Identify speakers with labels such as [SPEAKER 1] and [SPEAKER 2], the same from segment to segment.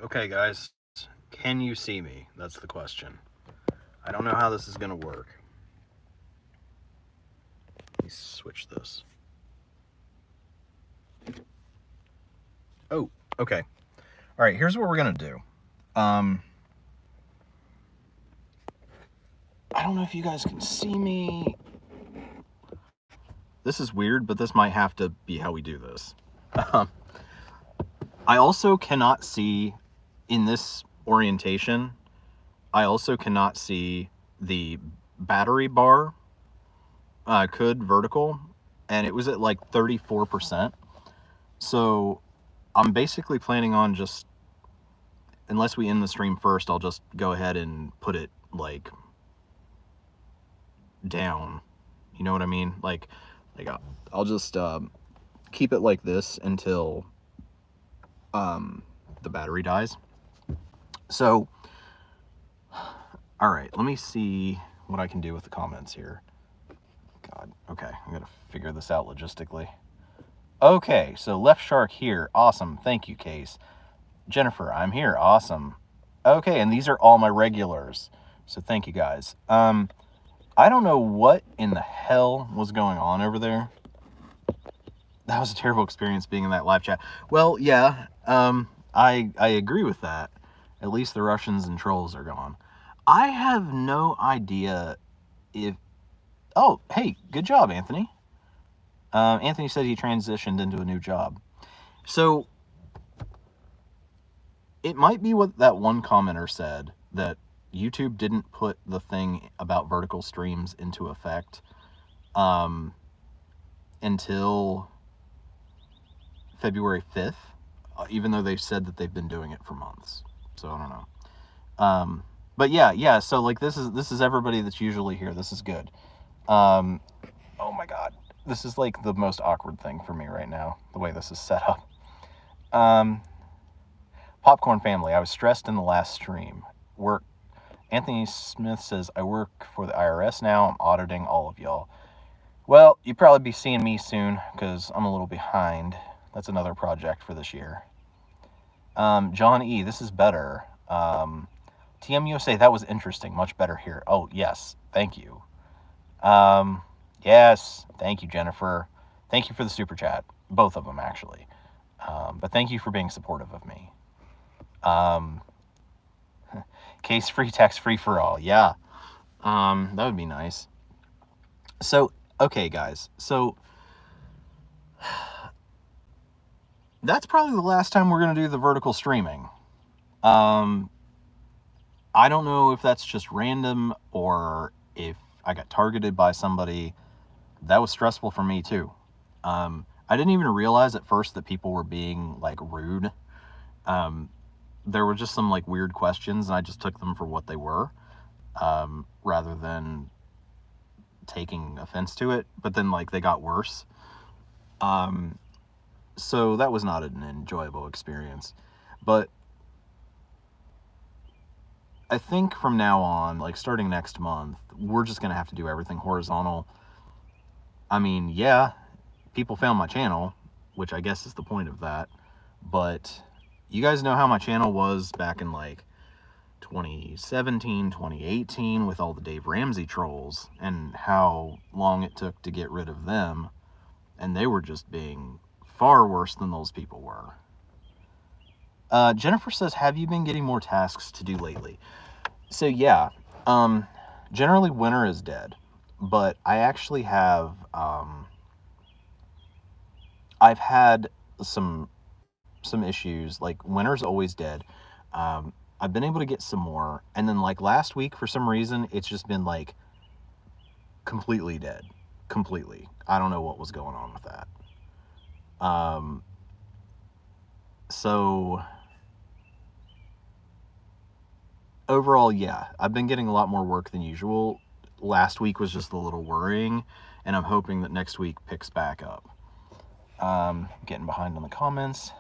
[SPEAKER 1] Okay, guys, can you see me? That's the question. I don't know how this is going to work. Let me switch this. Oh, okay. All right, here's what we're going to do. I don't know if you guys can see me. This is weird, but this might have to be how we do this. I also cannot see in this orientation, I also cannot see the battery bar could vertical, and it was at like 34%. So I'm basically planning on just, unless we end the stream first, I'll just go ahead and put it like down. You know what I mean? Like I'll just keep it like this until the battery dies. So, all right, let me see what I can do with the comments here. God, okay, I'm gonna figure this out logistically. Okay, so Left Shark here, awesome, thank you, Case. Jennifer, I'm here, awesome. Okay, and these are all my regulars, so thank you guys. I don't know what in the hell was going on over there. That was a terrible experience being in that live chat. Well, yeah, I agree with that. At least the Russians and trolls are gone. I have no idea if... Oh, hey, good job, Anthony. Anthony said he transitioned into a new job. So, it might be what that one commenter said, that YouTube didn't put the thing about vertical streams into effect until February 5th, even though they've said that they've been doing it for months. So I don't know. But yeah, so like this is everybody that's usually here. This is good. Oh my god. This is like the most awkward thing for me right now, the way this is set up. Popcorn family, I was stressed in the last stream. Anthony Smith says, I work for the IRS now. I'm auditing all of y'all. Well, you'll probably be seeing me soon because I'm a little behind. That's another project for this year. John E., this is better. TMUSA, that was interesting. Much better here. Oh, yes. Thank you. Yes. Thank you, Jennifer. Thank you for the super chat. Both of them, actually. But thank you for being supportive of me. Case free, tax free for all. Yeah. That would be nice. So, okay, guys. So, that's probably the last time we're going to do the vertical streaming. I don't know if that's just random or if I got targeted by somebody. That was stressful for me too. I didn't even realize at first that people were being like rude. There were just some like weird questions and I just took them for what they were, rather than taking offense to it. But then like they got worse. So that was not an enjoyable experience. But I think from now on, like starting next month, we're just going to have to do everything horizontal. I mean, yeah, people found my channel, which I guess is the point of that. But you guys know how my channel was back in like 2017, 2018 with all the Dave Ramsey trolls and how long it took to get rid of them. And they were just being far worse than those people were. Jennifer says, have you been getting more tasks to do lately? So yeah, generally winter is dead, but I actually have, I've had some issues, like winter's always dead. I've been able to get some more, and then like last week, for some reason, it's just been like completely dead, completely. I don't know what was going on with that. So overall, yeah, I've been getting a lot more work than usual. Last week was just a little worrying, and I'm hoping that next week picks back up. Getting behind on the comments.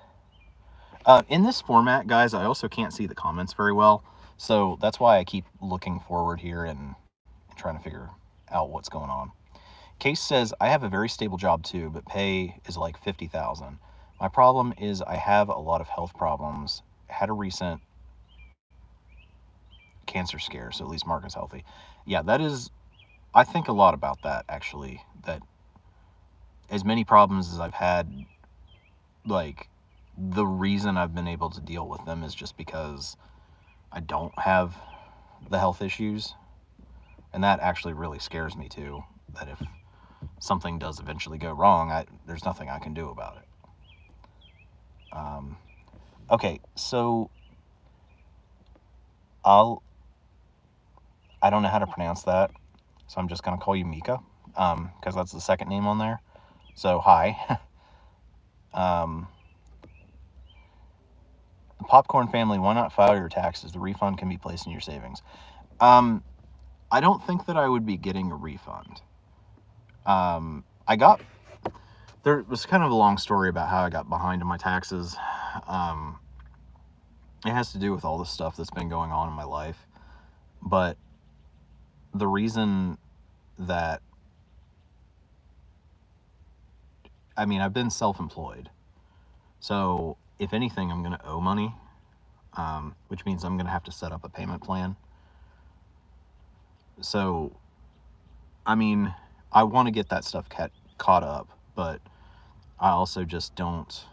[SPEAKER 1] In this format, guys, I also can't see the comments very well, so that's why I keep looking forward here and trying to figure out what's going on. Case says, I have a very stable job too, but pay is like $50,000. My problem is I have a lot of health problems had a recent cancer scare, so at least Mark is healthy. Yeah, that is, I think a lot about that, actually, that as many problems as I've had, like, the reason I've been able to deal with them is just because I don't have the health issues. And that actually really scares me too, that if something does eventually go wrong, there's nothing I can do about it. Okay, so I don't know how to pronounce that, so I'm just going to call you Mika, because that's the second name on there. So, hi. The Popcorn family, why not file your taxes? The refund can be placed in your savings. I don't think that I would be getting a refund. There was kind of a long story about how I got behind in my taxes. It has to do with all the stuff that's been going on in my life. But the reason that, I mean, I've been self-employed. So if anything, I'm going to owe money, which means I'm going to have to set up a payment plan. So, I mean, I want to get that stuff caught up, but I also just don't,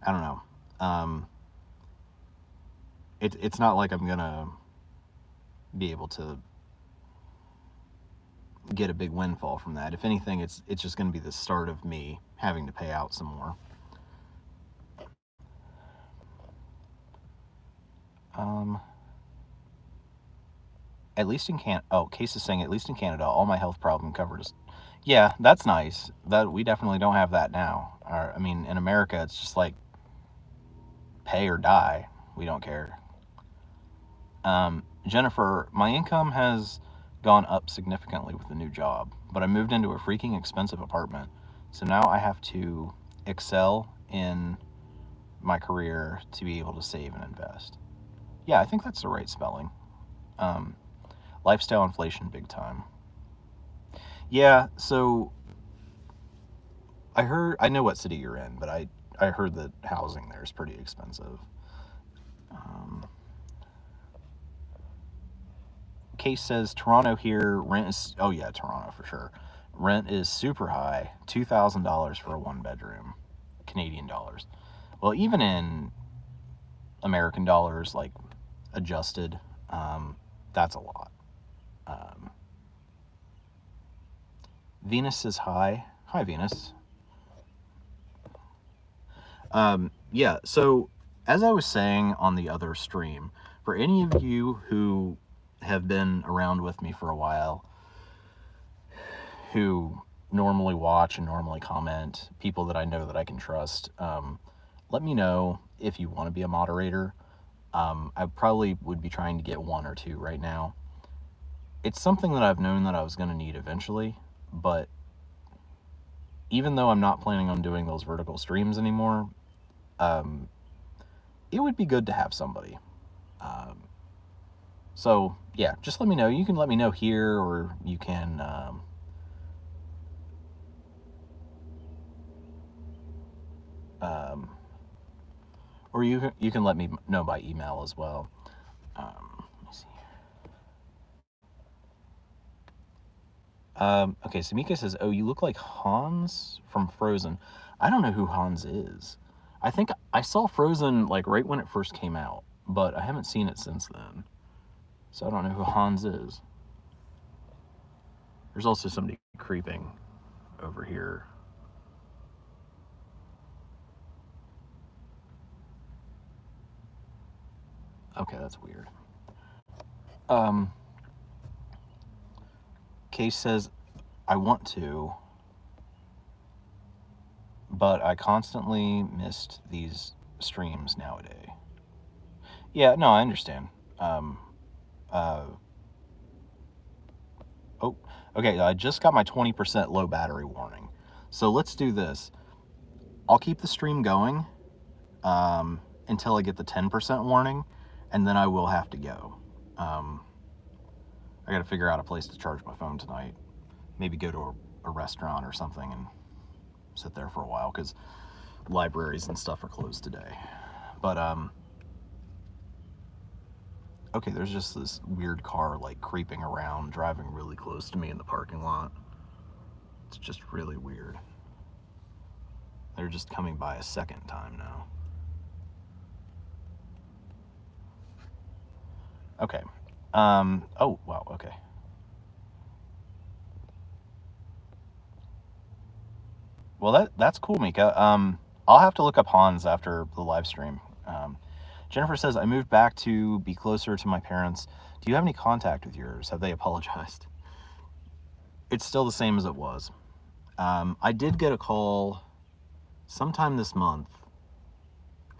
[SPEAKER 1] I don't know. It's not like I'm going to be able to get a big windfall from that. If anything, it's just going to be the start of me having to pay out some more. At least in Case is saying, at least in Canada, all my health problem covered is, yeah, that's nice. That we definitely don't have that now. I mean, in America, it's just like pay or die. We don't care. Jennifer, my income has gone up significantly with the new job, but I moved into a freaking expensive apartment. So now I have to excel in my career to be able to save and invest. Yeah, I think that's the right spelling. Lifestyle inflation, big time. Yeah, so I know what city you're in, but I heard that housing there is pretty expensive. Case says Toronto here, rent is, oh yeah, Toronto for sure. Rent is super high, $2,000 for a one bedroom, Canadian dollars. Well, even in American dollars, like adjusted, that's a lot. Venus is hi. Hi, Venus. Yeah, so as I was saying on the other stream, for any of you who have been around with me for a while, who normally watch and normally comment, people that I know that I can trust, let me know if you want to be a moderator. I probably would be trying to get one or two right now. It's something that I've known that I was going to need eventually, but even though I'm not planning on doing those vertical streams anymore, it would be good to have somebody. So yeah, just let me know. You can let me know here, or you can or you can let me know by email as well. Let me see. Okay, so Mika says, "Oh, you look like Hans from Frozen." I don't know who Hans is. I think I saw Frozen like right when it first came out, but I haven't seen it since then. So I don't know who Hans is. There's also somebody creeping over here. Okay, that's weird. Case says, I want to, but I constantly missed these streams nowadays. Yeah, no, I understand. Oh, okay, I just got my 20% low battery warning. So let's do this. I'll keep the stream going until I get the 10% warning, and then I will have to go. I got to figure out a place to charge my phone tonight. Maybe go to a restaurant or something and sit there for a while, because libraries and stuff are closed today. But, okay, there's just this weird car, like, creeping around, driving really close to me in the parking lot. It's just really weird. They're just coming by a second time now. Okay. Oh, wow, okay. Well, that's cool, Mika. I'll have to look up Hans after the live stream. Jennifer says, I moved back to be closer to my parents. Do you have any contact with yours? Have they apologized? It's still the same as it was. I did get a call sometime this month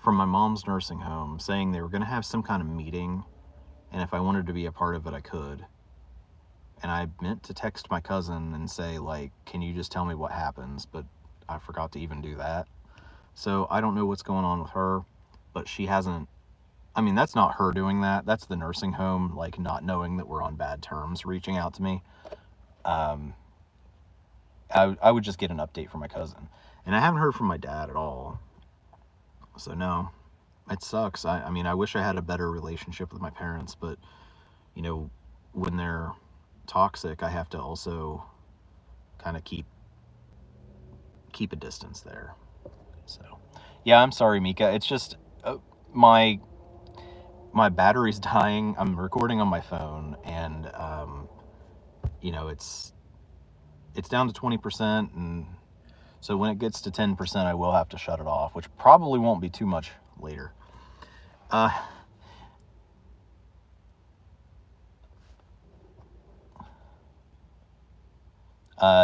[SPEAKER 1] from my mom's nursing home saying they were going to have some kind of meeting, and if I wanted to be a part of it, I could. And I meant to text my cousin and say, like, can you just tell me what happens? But I forgot to even do that. So I don't know what's going on with her, but she hasn't. I mean, that's not her doing that. That's the nursing home, like, not knowing that we're on bad terms, reaching out to me. I would just get an update from my cousin. And I haven't heard from my dad at all. So, no, it sucks. I mean, I wish I had a better relationship with my parents, but, you know, when they're toxic, I have to also kind of keep a distance there. So, yeah, I'm sorry, Mika. It's just my battery's dying. I'm recording on my phone, and you know, it's down to 20%, and so when it gets to 10%, I will have to shut it off, which probably won't be too much later.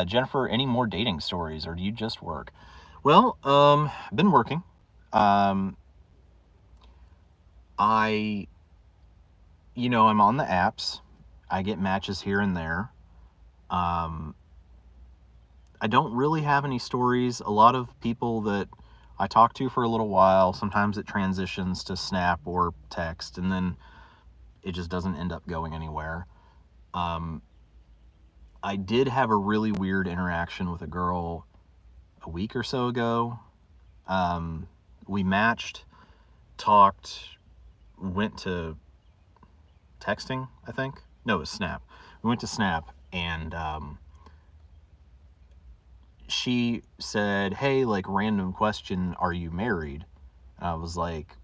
[SPEAKER 1] Jennifer, any more dating stories, or do you just work? Well, I've been working. You know, I'm on the apps. I get matches here and there. I don't really have any stories. A lot of people that I talk to for a little while, sometimes it transitions to Snap or text, and then it just doesn't end up going anywhere. I did have a really weird interaction with a girl a week or so ago. We matched, talked, went to texting, I think. No, it was Snap. We went to Snap, and she said, hey, like, random question, are you married? And I was like,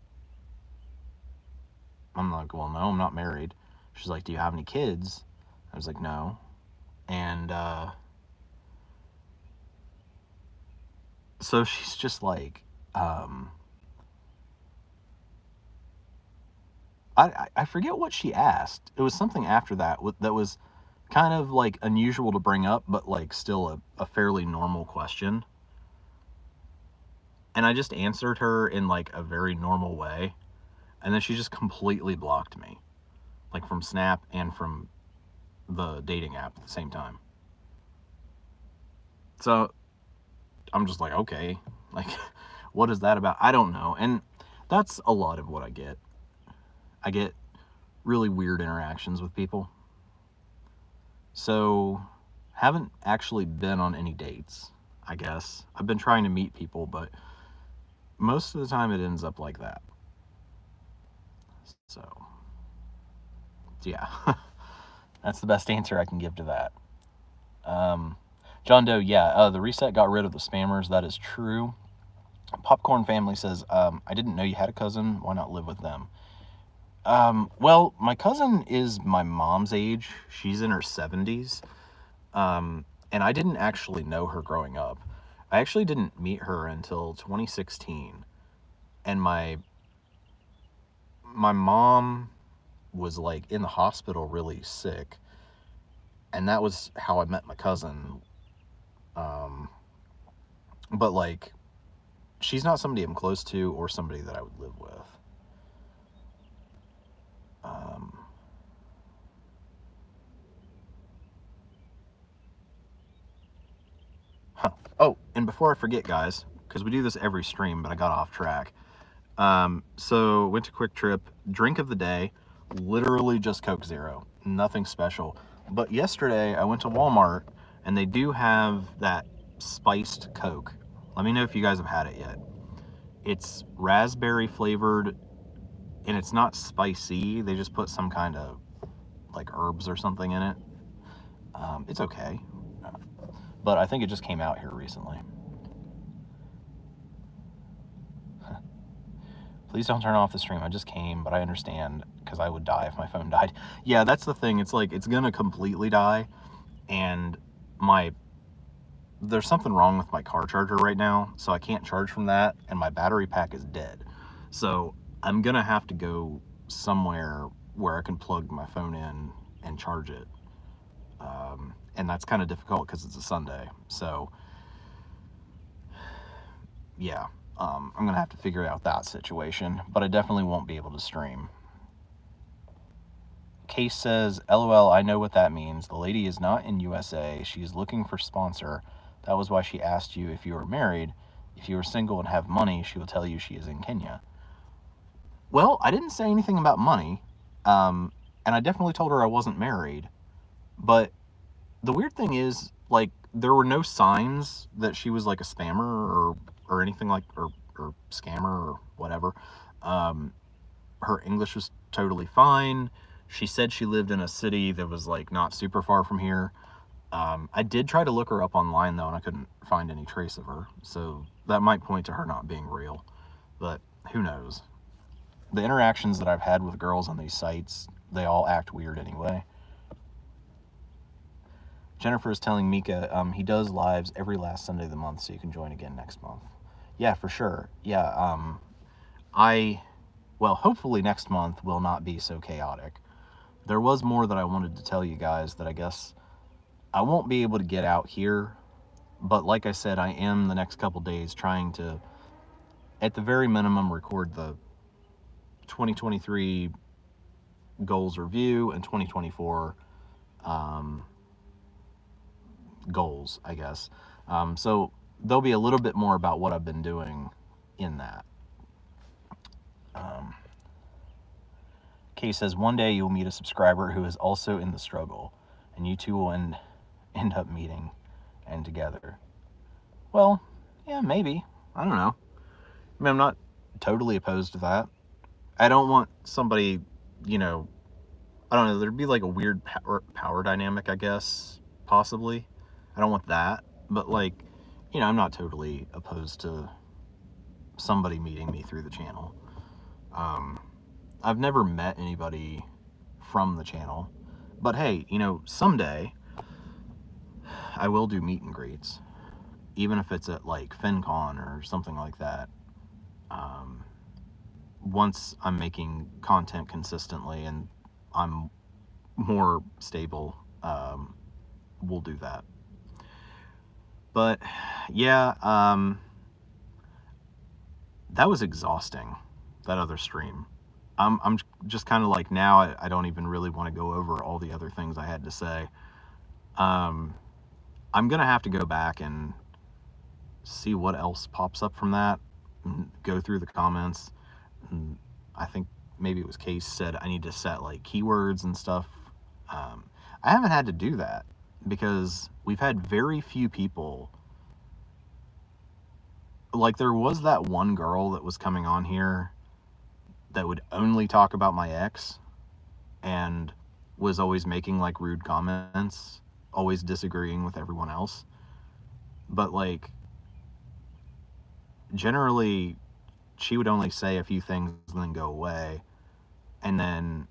[SPEAKER 1] well, no, I'm not married. She's like, do you have any kids? I was like, no. And so she's just like, I forget what she asked. It was something after that that was kind of like unusual to bring up, but like still a fairly normal question. And I just answered her in like a very normal way. And then she just completely blocked me, like from Snap and from the dating app at the same time. So I'm just like, okay, like, what is that about? I don't know. And that's a lot of what I get. I get really weird interactions with people. So, haven't actually been on any dates, I guess. I've been trying to meet people, but most of the time it ends up like that. So, yeah. That's the best answer I can give to that. John Doe, yeah, the reset got rid of the spammers. That is true. Popcorn Family says, I didn't know you had a cousin. Why not live with them? Well, my cousin is my mom's age. She's in her 70s. And I didn't actually know her growing up. I actually didn't meet her until 2016. And my mom was like in the hospital really sick. And that was how I met my cousin. But like, she's not somebody I'm close to or somebody that I would live with. Oh, and before I forget, guys, because we do this every stream, but I got off track. So went to Quick Trip, drink of the day, literally just Coke Zero, nothing special. But yesterday I went to Walmart, and they do have that spiced Coke. Let me know if you guys have had it yet. It's raspberry flavored, and it's not spicy. They just put some kind of like herbs or something in it. It's okay, but I think it just came out here recently. Please don't turn off the stream. I just came, but I understand, because I would die if my phone died. Yeah, that's the thing. It's like, it's gonna completely die, and there's something wrong with my car charger right now, so I can't charge from that, and my battery pack is dead. So I'm gonna have to go somewhere where I can plug my phone in and charge it. And that's kind of difficult because it's a Sunday. So yeah, I'm gonna have to figure out that situation, but I definitely won't be able to stream. Case says, LOL, I know what that means. The lady is not in USA. She is looking for sponsor. That was why she asked you if you were married. If you were single and have money, she will tell you she is in Kenya. Well, I didn't say anything about money, and I definitely told her I wasn't married. But the weird thing is, like, there were no signs that she was like a spammer or anything like, or scammer or whatever. Her English was totally fine. She said she lived in a city that was like not super far from here. I did try to look her up online though, and I couldn't find any trace of her. So that might point to her not being real, but who knows? The interactions that I've had with girls on these sites, they all act weird anyway. Jennifer is telling Mika, he does lives every last Sunday of the month, so you can join again next month. Yeah, for sure. Yeah, well, hopefully next month will not be so chaotic. There was more that I wanted to tell you guys that I guess I won't be able to get out here, but like I said, I am the next couple days trying to, at the very minimum, record the 2023 goals review and 2024 goals, I guess. So there'll be a little bit more about what I've been doing in that. Kay says, one day you'll meet a subscriber who is also in the struggle, and you two will end up meeting and together. Well, yeah, maybe. I don't know. I mean, I'm not totally opposed to that. I don't want somebody, you know, I don't know, there'd be like a weird power dynamic, I guess, possibly. I don't want that, but like, you know, I'm not totally opposed to somebody meeting me through the channel. I've never met anybody from the channel, but hey, you know, someday I will do meet and greets, even if it's at like FinCon or something like that. Once I'm making content consistently and I'm more stable, we'll do that. But yeah, that was exhausting, that other stream. I'm just kind of like, now I don't even really want to go over all the other things I had to say. I'm gonna have to go back and see what else pops up from that, and go through the comments. And I think maybe it was Case said I need to set like keywords and stuff. I haven't had to do that because we've had very few people. Like, there was that one girl that was coming on here that would only talk about my ex and was always making like rude comments, always disagreeing with everyone else. But like, generally she would only say a few things and then go away. And then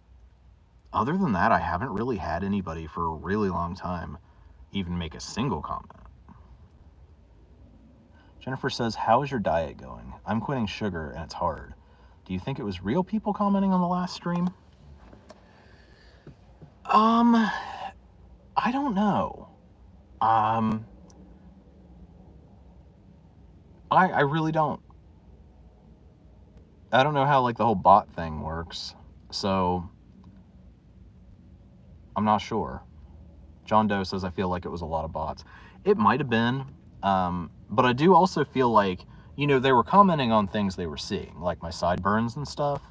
[SPEAKER 1] other than that, I haven't really had anybody for a really long time even make a single comment. Jennifer says, how is your diet going? I'm quitting sugar and it's hard. Do you think it was real people commenting on the last stream? I don't know. I really don't. I don't know how like the whole bot thing works, so I'm not sure. John Doe says, I feel like it was a lot of bots. It might have been, but I do also feel like, you know, they were commenting on things they were seeing, like my sideburns and stuff.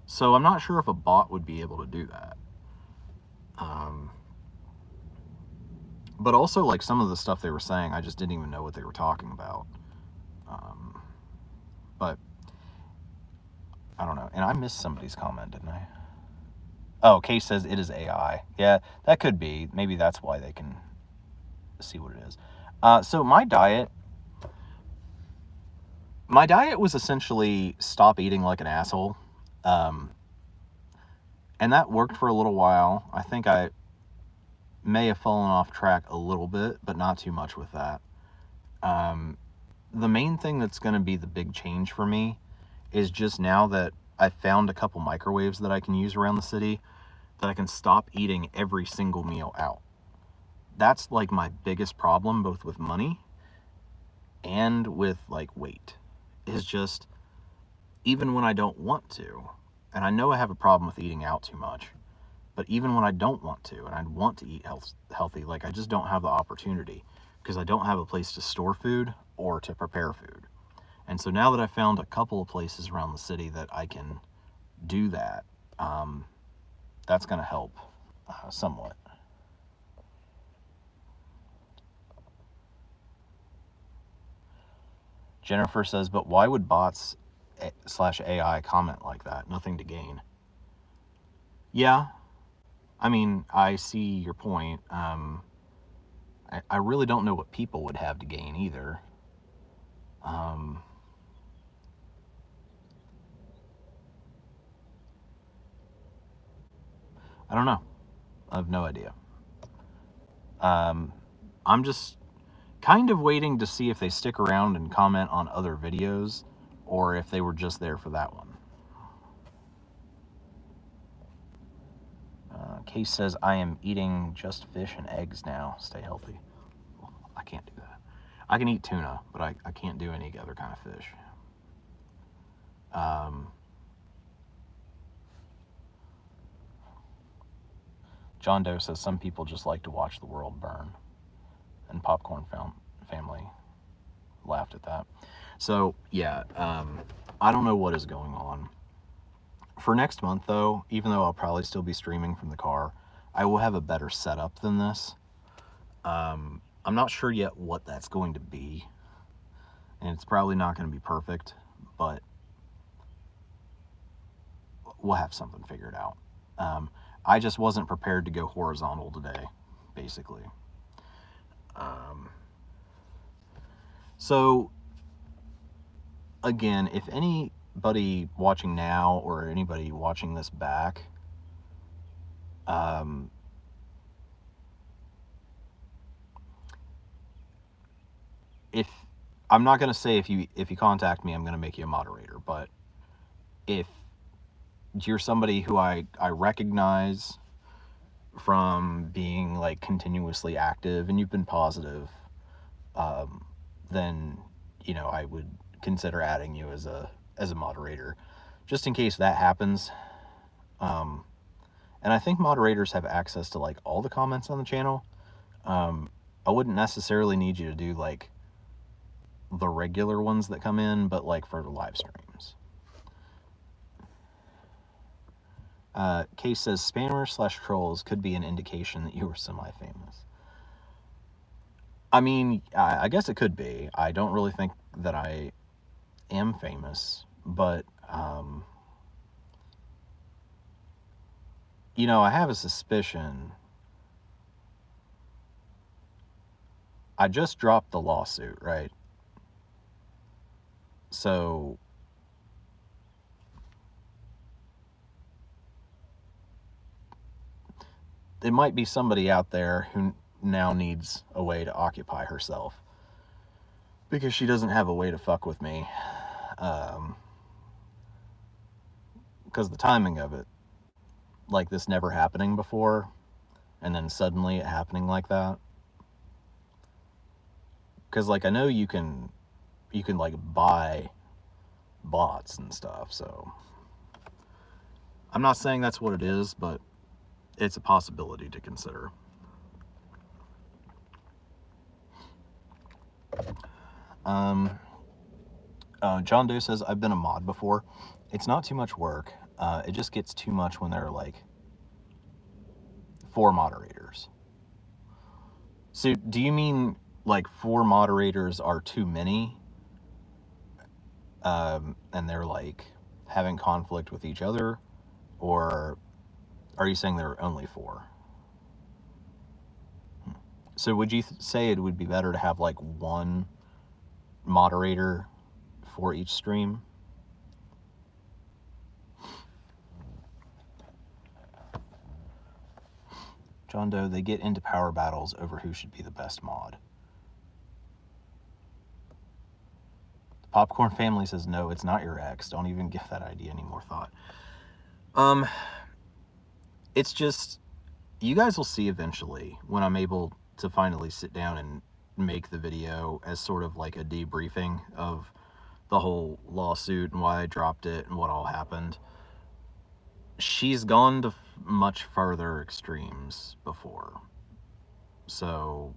[SPEAKER 1] So I'm not sure if a bot would be able to do that. But also, like, some of the stuff they were saying, I just didn't even know what they were talking about. But I don't know. And I missed somebody's comment, didn't I? Oh, Case says it is AI. Yeah, that could be. Maybe that's why they can see what it is. So my diet was essentially stop eating like an asshole. And that worked for a little while. I think I may have fallen off track a little bit, but not too much with that. The main thing that's going to be the big change for me is just now that I've found a couple microwaves that I can use around the city, that I can stop eating every single meal out. That's like my biggest problem, both with money and with like weight, is just even when I don't want to, and I know I have a problem with eating out too much, but even when I don't want to, and I want to eat healthy, like I just don't have the opportunity because I don't have a place to store food or to prepare food. And so now that I've found a couple of places around the city that I can do that, that's going to help somewhat. Jennifer says, but why would bots / AI comment like that? Nothing to gain. Yeah, I mean, I see your point. I really don't know what people would have to gain either. I don't know. I have no idea. I'm just kind of waiting to see if they stick around and comment on other videos or if they were just there for that one. Case says, I am eating just fish and eggs now. Stay healthy. I can't do that. I can eat tuna, but I can't do any other kind of fish. John Doe says, some people just like to watch the world burn. And Popcorn Family laughed at that. So, yeah, I don't know what is going on. For next month, though, even though I'll probably still be streaming from the car, I will have a better setup than this. I'm not sure yet what that's going to be. And it's probably not going to be perfect, but we'll have something figured out. I just wasn't prepared to go horizontal today, basically. So, again, if anybody watching now or anybody watching this back, if I'm not going to say if you contact me, I'm going to make you a moderator, but if you're somebody who I recognize from being like continuously active and you've been positive, then, you know, I would consider adding you as a moderator, just in case that happens. And I think moderators have access to like all the comments on the channel. I wouldn't necessarily need you to do like the regular ones that come in, but like for the live streams. Case says, spammers / trolls could be an indication that you were semi-famous. I mean, I guess it could be. I don't really think that I am famous, but, you know, I have a suspicion. I just dropped the lawsuit, right? So, it might be somebody out there who now needs a way to occupy herself because she doesn't have a way to fuck with me. Because the timing of it, like this never happening before, and then suddenly it happening like that. Because like I know you can like buy bots and stuff, so I'm not saying that's what it is, but it's a possibility to consider. John Doe says, I've been a mod before. It's not too much work. It just gets too much when there are like 4 moderators. So do you mean like 4 moderators are too many? And they're like having conflict with each other, or are you saying there are only 4? So would you say it would be better to have like one moderator for each stream? John Doe, they get into power battles over who should be the best mod. The Popcorn Family says, no, it's not your ex. Don't even give that idea any more thought. It's just, you guys will see eventually when I'm able to finally sit down and make the video as sort of like a debriefing of the whole lawsuit and why I dropped it and what all happened. She's gone to much further extremes before. So,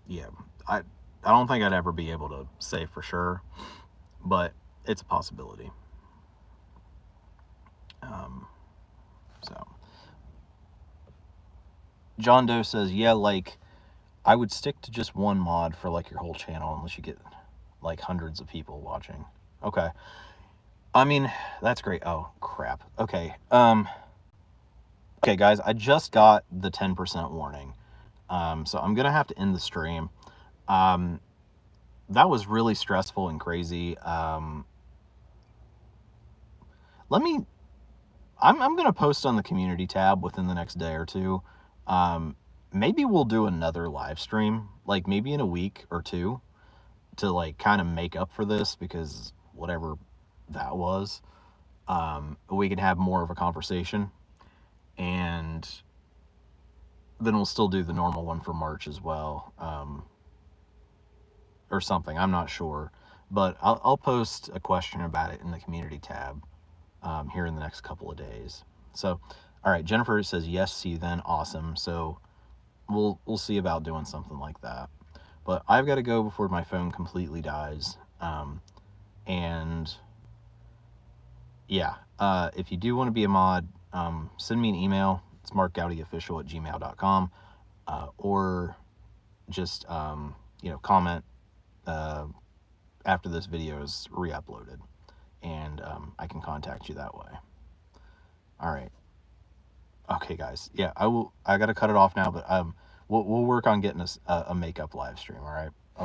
[SPEAKER 1] yeah, I don't think I'd ever be able to say for sure, but it's a possibility. So, John Doe says, yeah, like, I would stick to just one mod for, like, your whole channel unless you get, like, hundreds of people watching. Okay. I mean, that's great. Oh, crap. Okay. Okay, guys, I just got the 10% warning. So I'm going to have to end the stream. That was really stressful and crazy. I'm going to post on the community tab within the next day or two. Maybe we'll do another live stream, like maybe in a week or two, to like kind of make up for this, because whatever that was, we can have more of a conversation, and then we'll still do the normal one for March as well, or something. I'm not sure, but I'll post a question about it in the community tab here in the next couple of days. So, all right, Jennifer says, yes, see you then. Awesome. So we'll see about doing something like that. But I've got to go before my phone completely dies. And yeah, if you do want to be a mod, send me an email. It's markgoudyofficial@gmail.com, or just comment after this video is re-uploaded, and I can contact you that way. All right. Okay, guys. Yeah, I got to cut it off now, but we'll work on getting a makeup live stream. All right.